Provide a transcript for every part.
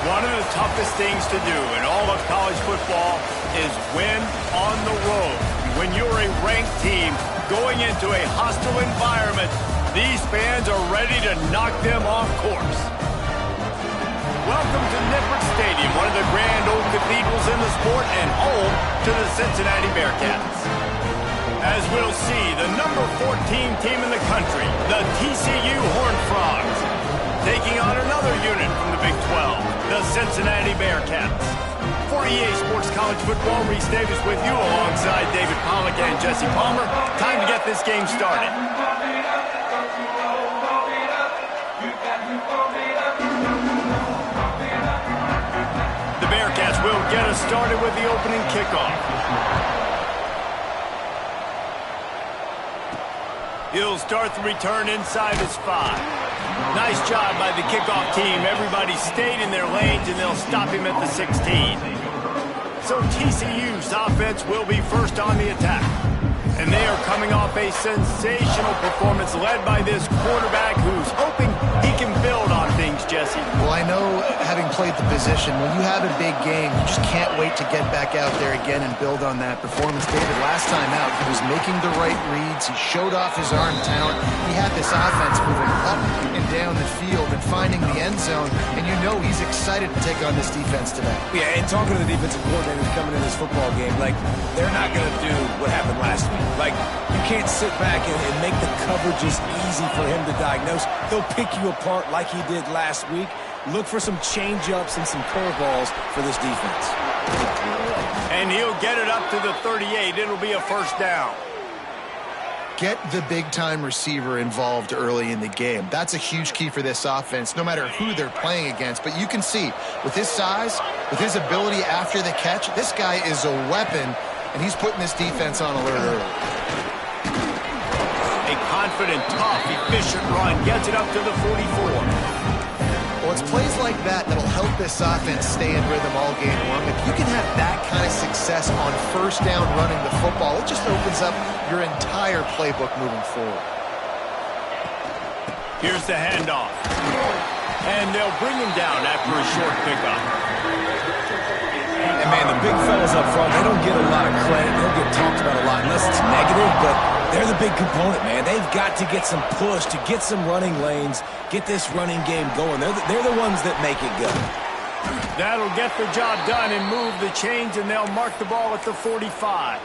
One of the toughest things to do in all of college football is win on the road. When you're a ranked team going into a hostile environment, these fans are ready to knock them off course. Welcome to Nippert Stadium, one of the grand old cathedrals in the sport and home to the Cincinnati Bearcats. As we'll see, the number 14 team in the country, the TCU Horned Frogs, taking on another unit from the Big 12, the Cincinnati Bearcats. For EA Sports College Football, Reese Davis with you alongside David Pollack and Jesse Palmer. Time to get this game started. The Bearcats will get us started with the opening kickoff. He'll start the return inside his 5. Nice job by the kickoff team. Everybody stayed in their lanes, and they'll stop him at the 16. So TCU's offense will be first on the attack. And they are coming off a sensational performance led by this quarterback who's hoping he can build on things, Jesse. Well, I know, having played the position, when you have a big game, you just can't wait to get back out there again and build on that performance. David, last time out, he was making the right reads. He showed off his arm talent. He had this offense moving up and down the field and finding the end zone. And you know he's excited to take on this defense today. Yeah, and talking to the defensive coordinators coming in this football game, like, they're not going to do what happened last week. Like, you can't sit back and make the coverages easy for him to diagnose. He'll pick you apart like he did last week. Look for some change-ups and some curveballs for this defense. And he'll get it up to the 38. It'll be a first down. Get the big-time receiver involved early in the game. That's a huge key for this offense, no matter who they're playing against. But you can see, with his size, with his ability after the catch, this guy is a weapon, and he's putting this defense on alert early. A confident, tough, efficient run gets it up to the 44. Well, it's plays like that that'll help this offense stay in rhythm all game long. If you can have that kind of success on first down running the football, it just opens up your entire playbook moving forward. Here's the handoff. And they'll bring him down after a short pickup. And, man, the big fellas up front, they don't get a lot of credit. They don't get talked about a lot unless it's negative, but they're the big component, man. They've got to get some push, to get some running lanes, get this running game going. They're the ones that make it go. That'll get the job done and move the chains, and they'll mark the ball at the 45.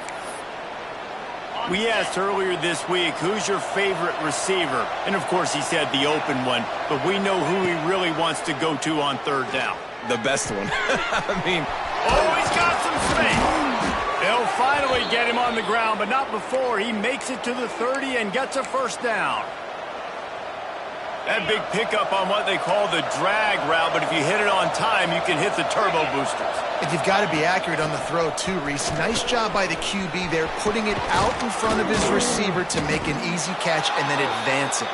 We asked earlier this week, who's your favorite receiver? And, of course, he said the open one, but we know who he really wants to go to on third down. The best one. I mean... Oh, he's got some space. They'll finally get him on the ground, but not before he makes it to the 30 and gets a first down. That big pickup on what they call the drag route, but if you hit it on time, you can hit the turbo boosters. And you've got to be accurate on the throw, too, Reese. Nice job by the QB there, putting it out in front of his receiver to make an easy catch and then advance it.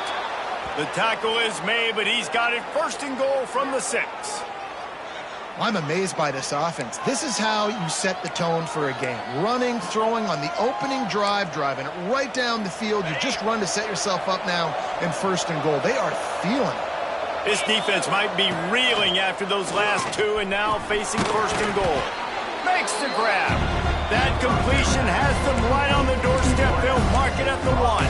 The tackle is made, but he's got it first and goal from the 6. I'm amazed by this offense. This is how you set the tone for a game. Running, throwing on the opening drive, driving it right down the field. You just run to set yourself up now in first and goal. They are feeling it. This defense might be reeling after those last 2 and now facing first and goal. Makes the grab. That completion has them right on the doorstep. They'll mark it at the 1.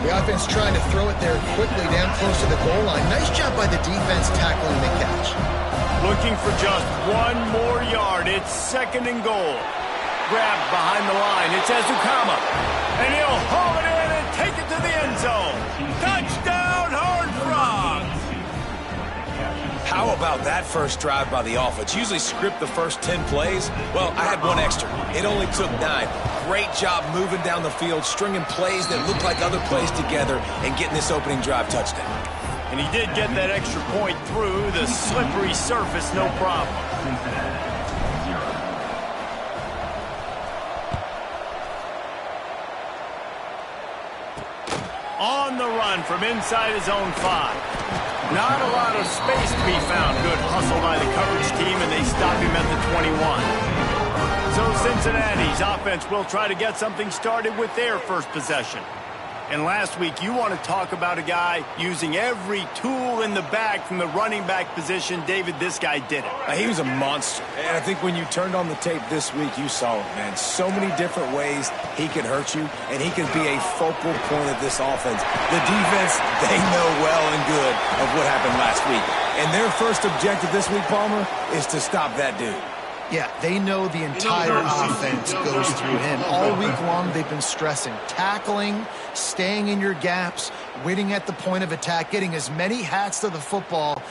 The offense trying to throw it there quickly down close to the goal line. Nice job by the defense tackling the catch. Looking for just 1 more yard. It's second and goal. Grabbed behind the line. It's Ezukama. And he'll haul it in and take it to the end zone. Touchdown, Horned Frogs! How about that first drive by the offense? Usually script the first 10 plays. Well, I had 1 extra. It only took 9. Great job moving down the field, stringing plays that look like other plays together, and getting this opening drive touchdown. And he did get that extra point through the slippery surface, no problem. On the run from inside his own 5. Not a lot of space to be found. Good hustle by the coverage team, and they stop him at the 21. So Cincinnati's offense will try to get something started with their first possession. And last week, you want to talk about a guy using every tool in the bag from the running back position. David, this guy did it. He was a monster. And I think when you turned on the tape this week, you saw it, man. So many different ways he can hurt you, and he can be a focal point of this offense. The defense, they know well and good of what happened last week. And their first objective this week, Palmer, is to stop that dude. Yeah, they know the entire offense goes through him. All week long, they've been stressing tackling, staying in your gaps, winning at the point of attack, getting as many hats to the football